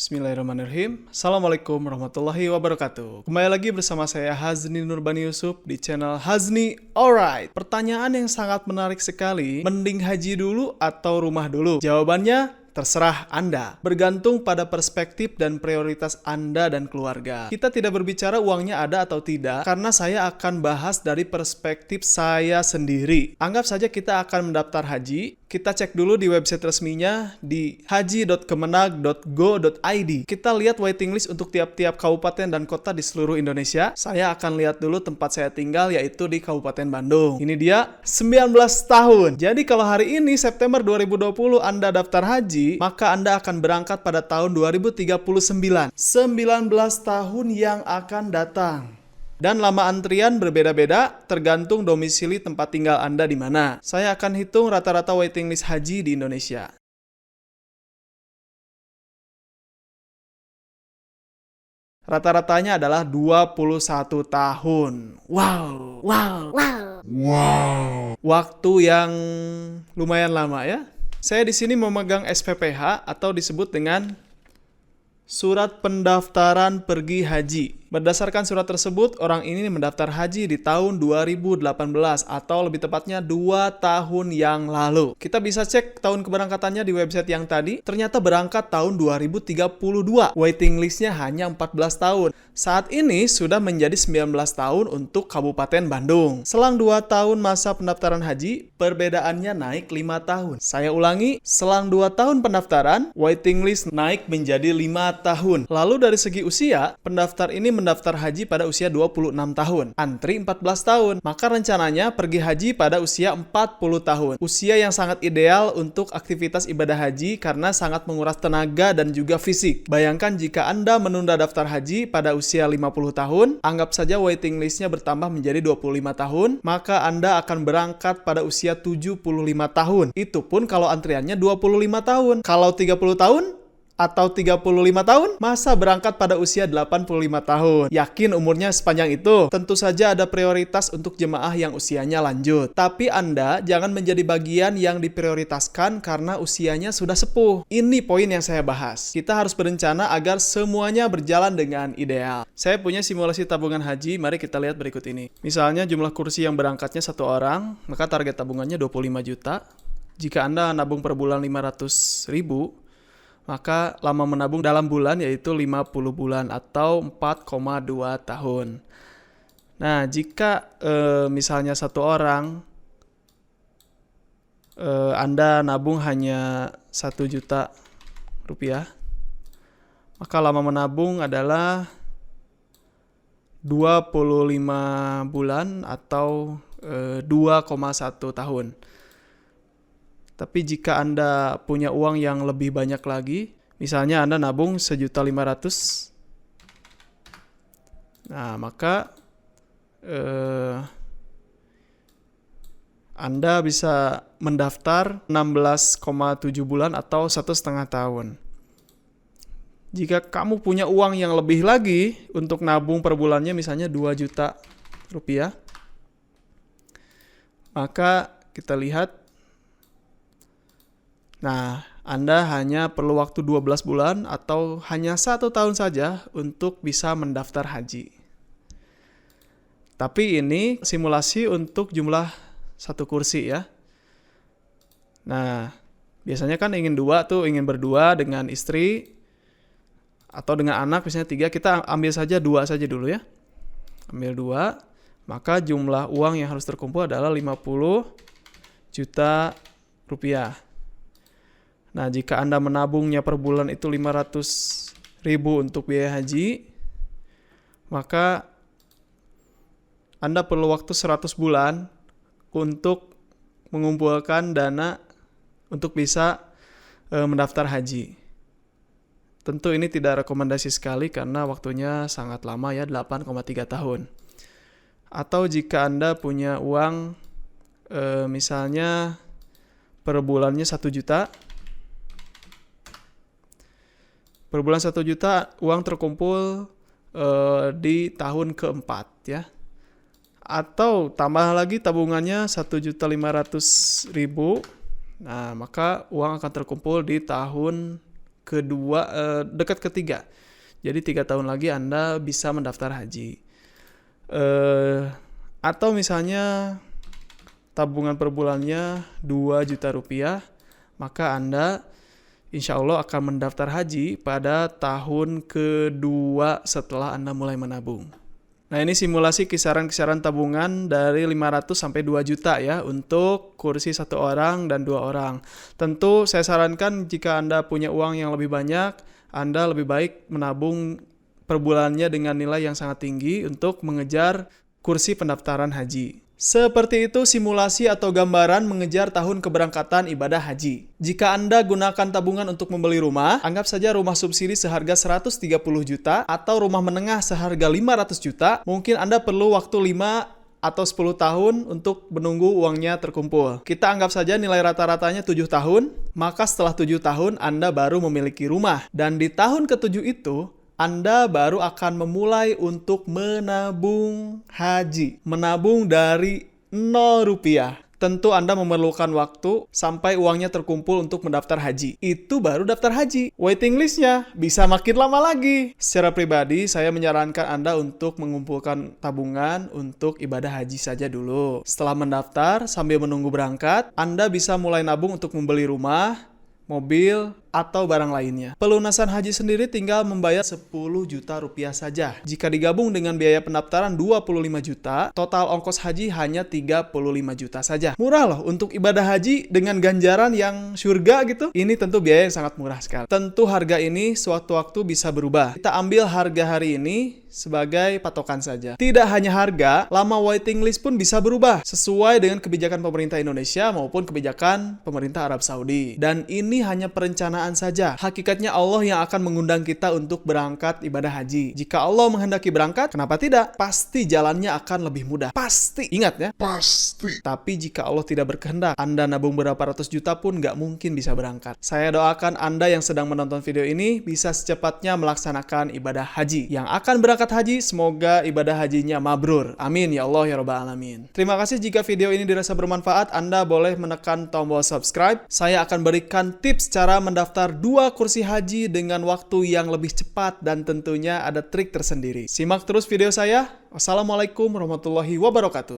Bismillahirrahmanirrahim. Assalamualaikum warahmatullahi wabarakatuh. Kembali lagi bersama saya Hazni Nurbani Yusuf di channel Hazni Alright. Pertanyaan yang sangat menarik sekali. Mending haji dulu atau rumah dulu? Jawabannya terserah Anda. Bergantung pada perspektif dan prioritas Anda dan keluarga. Kita tidak berbicara uangnya ada atau tidak, karena saya akan bahas dari perspektif saya sendiri. Anggap saja kita akan mendaftar haji. Kita cek dulu di website resminya di haji.kemenag.go.id. Kita lihat waiting list untuk tiap-tiap kabupaten dan kota di seluruh Indonesia. Saya akan lihat dulu tempat saya tinggal, yaitu di Kabupaten Bandung. Ini dia 19 tahun. Jadi kalau hari ini September 2020 Anda daftar haji, maka Anda akan berangkat pada tahun 2039. 19 tahun yang akan datang. Dan lama antrian berbeda-beda tergantung domisili tempat tinggal Anda di mana. Saya akan hitung rata-rata waiting list haji di Indonesia. Rata-ratanya adalah 21 tahun. Wow. Waktu yang lumayan lama ya. Saya di sini memegang SPPH atau disebut dengan Surat Pendaftaran Pergi Haji. Berdasarkan surat tersebut, orang ini mendaftar haji di tahun 2018 atau lebih tepatnya 2 tahun yang lalu. Kita bisa cek tahun keberangkatannya di website yang tadi. Ternyata berangkat tahun 2032. Waiting listnya hanya 14 tahun. Saat ini sudah menjadi 19 tahun untuk Kabupaten Bandung. Selang 2 tahun masa pendaftaran haji, perbedaannya naik 5 tahun. Saya ulangi, selang 2 tahun pendaftaran, waiting list naik menjadi 5 tahun. Lalu dari segi usia, pendaftar ini mendaftar haji pada usia 26 tahun. Antri 14 tahun. Maka rencananya pergi haji pada usia 40 tahun. Usia yang sangat ideal untuk aktivitas ibadah haji karena sangat menguras tenaga dan juga fisik. Bayangkan jika Anda menunda daftar haji pada usia 50 tahun, anggap saja waiting listnya bertambah menjadi 25 tahun, maka Anda akan berangkat pada usia 75 tahun. Itu pun kalau antriannya 25 tahun. Kalau 30 tahun, atau 35 tahun, masa berangkat pada usia 85 tahun. Yakin umurnya sepanjang itu? Tentu saja ada prioritas untuk jemaah yang usianya lanjut. Tapi Anda jangan menjadi bagian yang diprioritaskan karena usianya sudah sepuh. Ini poin yang saya bahas. Kita harus berencana agar semuanya berjalan dengan ideal. Saya punya simulasi tabungan haji, mari kita lihat berikut ini. Misalnya jumlah kursi yang berangkatnya 1 orang, maka target tabungannya 25 juta. Jika Anda nabung per bulan 500.000, maka lama menabung dalam bulan yaitu 50 bulan atau 4,2 tahun. Nah, jika misalnya 1 orang Anda nabung hanya 1 juta rupiah, maka lama menabung adalah 25 bulan atau 2,1 tahun. Tapi jika Anda punya uang yang lebih banyak lagi, misalnya Anda nabung 1.500.000, nah maka Anda bisa mendaftar 16,7 bulan atau 1,5 tahun. Jika kamu punya uang yang lebih lagi untuk nabung per bulannya misalnya 2 juta rupiah, maka kita lihat, nah, Anda hanya perlu waktu 12 bulan atau hanya 1 tahun saja untuk bisa mendaftar haji. Tapi ini simulasi untuk jumlah 1 kursi ya. Nah, biasanya kan ingin berdua dengan istri atau dengan anak, misalnya 3, kita ambil saja 2 saja dulu ya. Ambil 2, maka jumlah uang yang harus terkumpul adalah 50 juta rupiah. Nah, jika Anda menabungnya per bulan itu 500.000 untuk biaya haji, maka Anda perlu waktu 100 bulan untuk mengumpulkan dana untuk bisa mendaftar haji. Tentu ini tidak rekomendasi sekali karena waktunya sangat lama ya, 8,3 tahun. Atau jika Anda punya uang misalnya per bulannya 1 juta, per bulan 1 juta uang terkumpul di tahun keempat ya. Atau tambah lagi tabungannya 1.500.000. Nah, maka uang akan terkumpul di tahun dekat ketiga. Jadi 3 tahun lagi Anda bisa mendaftar haji. Atau misalnya tabungan per bulannya 2 juta rupiah, maka Anda insya Allah akan mendaftar haji pada tahun kedua setelah Anda mulai menabung. Nah, ini simulasi kisaran-kisaran tabungan dari 500 sampai 2 juta ya untuk kursi 1 orang dan 2 orang. Tentu saya sarankan jika Anda punya uang yang lebih banyak, Anda lebih baik menabung per bulannya dengan nilai yang sangat tinggi untuk mengejar kursi pendaftaran haji. Seperti itu simulasi atau gambaran mengejar tahun keberangkatan ibadah haji. Jika Anda gunakan tabungan untuk membeli rumah, anggap saja rumah subsidi seharga 130 juta atau rumah menengah seharga 500 juta, mungkin Anda perlu waktu 5 atau 10 tahun untuk menunggu uangnya terkumpul. Kita anggap saja nilai rata-ratanya 7 tahun, maka setelah 7 tahun Anda baru memiliki rumah. Dan di tahun ke-7 itu, Anda baru akan memulai untuk menabung haji. Menabung dari 0 rupiah. Tentu Anda memerlukan waktu sampai uangnya terkumpul untuk mendaftar haji. Itu baru daftar haji. Waiting list-nya bisa makin lama lagi. Secara pribadi, saya menyarankan Anda untuk mengumpulkan tabungan untuk ibadah haji saja dulu. Setelah mendaftar, sambil menunggu berangkat, Anda bisa mulai nabung untuk membeli rumah, mobil, atau barang lainnya. Pelunasan haji sendiri tinggal membayar 10 juta rupiah saja. Jika digabung dengan biaya pendaftaran 25 juta, total ongkos haji hanya 35 juta saja. Murah loh untuk ibadah haji dengan ganjaran yang surga gitu. Ini tentu biaya yang sangat murah sekali. Tentu harga ini suatu waktu bisa berubah. Kita ambil harga hari ini sebagai patokan saja. Tidak hanya harga, lama waiting list pun bisa berubah sesuai dengan kebijakan pemerintah Indonesia maupun kebijakan pemerintah Arab Saudi. Dan ini hanya perencanaan saja. Hakikatnya Allah yang akan mengundang kita untuk berangkat ibadah haji. Jika Allah menghendaki berangkat, kenapa tidak? Pasti jalannya akan lebih mudah. Pasti. Ingat ya. Pasti. Tapi jika Allah tidak berkehendak, Anda nabung berapa ratus juta pun nggak mungkin bisa berangkat. Saya doakan Anda yang sedang menonton video ini bisa secepatnya melaksanakan ibadah haji. Yang akan berangkat haji, semoga ibadah hajinya mabrur. Amin ya Allah ya Rabbal Alamin. Terima kasih jika video ini dirasa bermanfaat. Anda boleh menekan tombol subscribe. Saya akan berikan tips cara mendaftar 2 kursi haji dengan waktu yang lebih cepat dan tentunya ada trik tersendiri. Simak terus video saya. Wassalamualaikum warahmatullahi wabarakatuh.